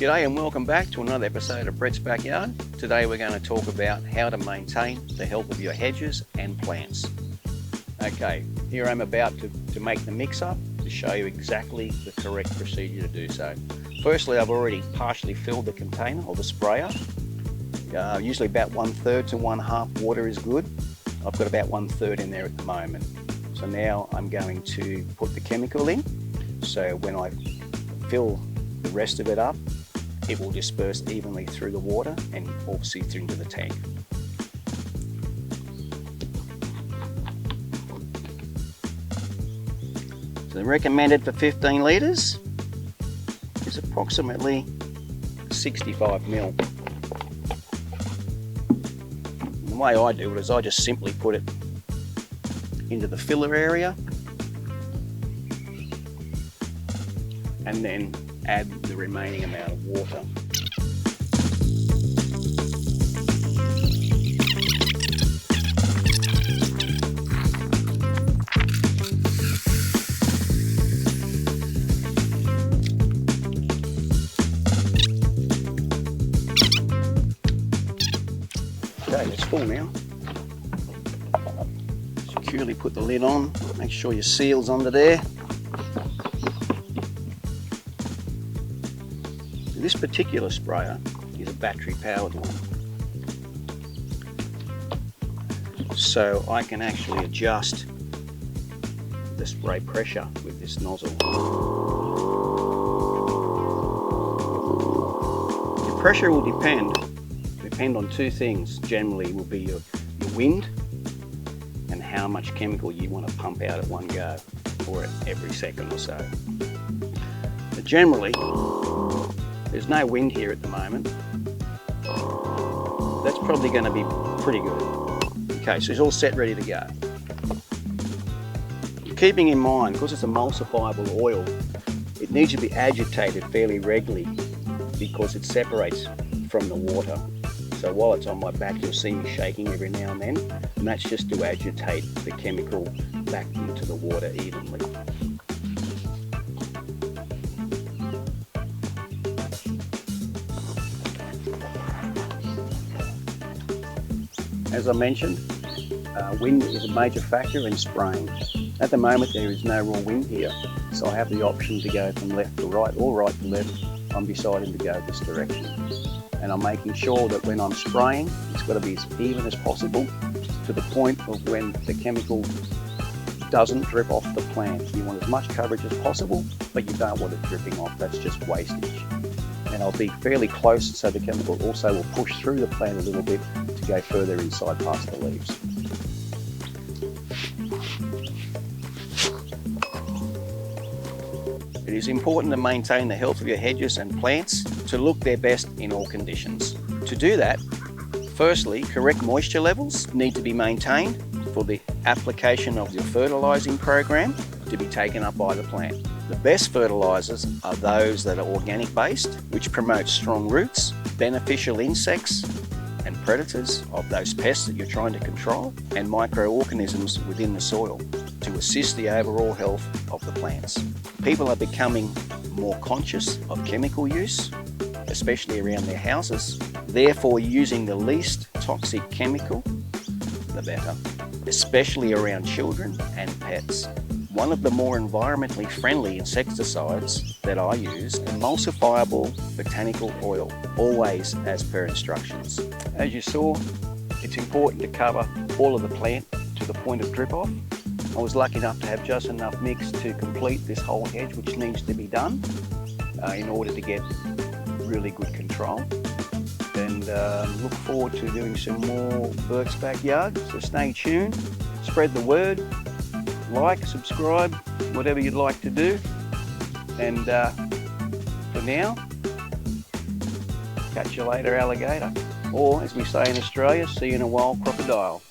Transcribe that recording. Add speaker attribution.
Speaker 1: G'day and welcome back to another episode of Brett's Backyard. Today we're going to talk about how to maintain the health of your hedges and plants. Okay, here I'm about to make the mix up to show you exactly the correct procedure to do so. Firstly, I've already partially filled the container or the sprayer. Usually about 1/3 to 1/2 water is good. I've got about 1/3 in there at the moment. So now I'm going to put the chemical in. So when I fill the rest of it up, it will disperse evenly through the water and obviously through into the tank. So the recommended for 15 litres is approximately 65 ml. The way I do it is I just simply put it into the filler area and then add the remaining amount of water. Okay, it's full now. Securely put the lid on, make sure your seal's under there. This particular sprayer is a battery powered one, so I can actually adjust the spray pressure with this nozzle. Your pressure will depend on two things. Generally will be your wind and how much chemical you want to pump out at one go or every second or so. But generally, there's no wind here at the moment. That's probably going to be pretty good. Okay, so it's all set, ready to go. Keeping in mind, because it's emulsifiable oil, it needs to be agitated fairly regularly because it separates from the water. So while it's on my back, you'll see me shaking every now and then, and that's just to agitate the chemical back into the water evenly. As I mentioned, wind is a major factor in spraying. At the moment there is no raw wind here, so I have the option to go from left to right or right to left. I'm deciding to go this direction. And I'm making sure that when I'm spraying, it's got to be as even as possible to the point of when the chemical doesn't drip off the plant. You want as much coverage as possible, but you don't want it dripping off. That's just wastage. And I'll be fairly close so the chemical also will push through the plant a little bit to go further inside past the leaves. It is important to maintain the health of your hedges and plants to look their best in all conditions. To do that, firstly, correct moisture levels need to be maintained for the application of your fertilising program to be taken up by the plant. The best fertilisers are those that are organic based, which promote strong roots, beneficial insects and predators of those pests that you're trying to control, and microorganisms within the soil to assist the overall health of the plants. People are becoming more conscious of chemical use, especially around their houses, therefore using the least toxic chemical, the better, especially around children and pets. One of the more environmentally friendly insecticides that I use, emulsifiable botanical oil, always as per instructions. As you saw, it's important to cover all of the plant to the point of drip off. I was lucky enough to have just enough mix to complete this whole hedge, which needs to be done in order to get really good control. And look forward to doing some more Brett's Backyard, so stay tuned, spread the word, like, subscribe, whatever you'd like to do. And for now, catch you later, alligator. Or, as we say in Australia, see you in a wild crocodile.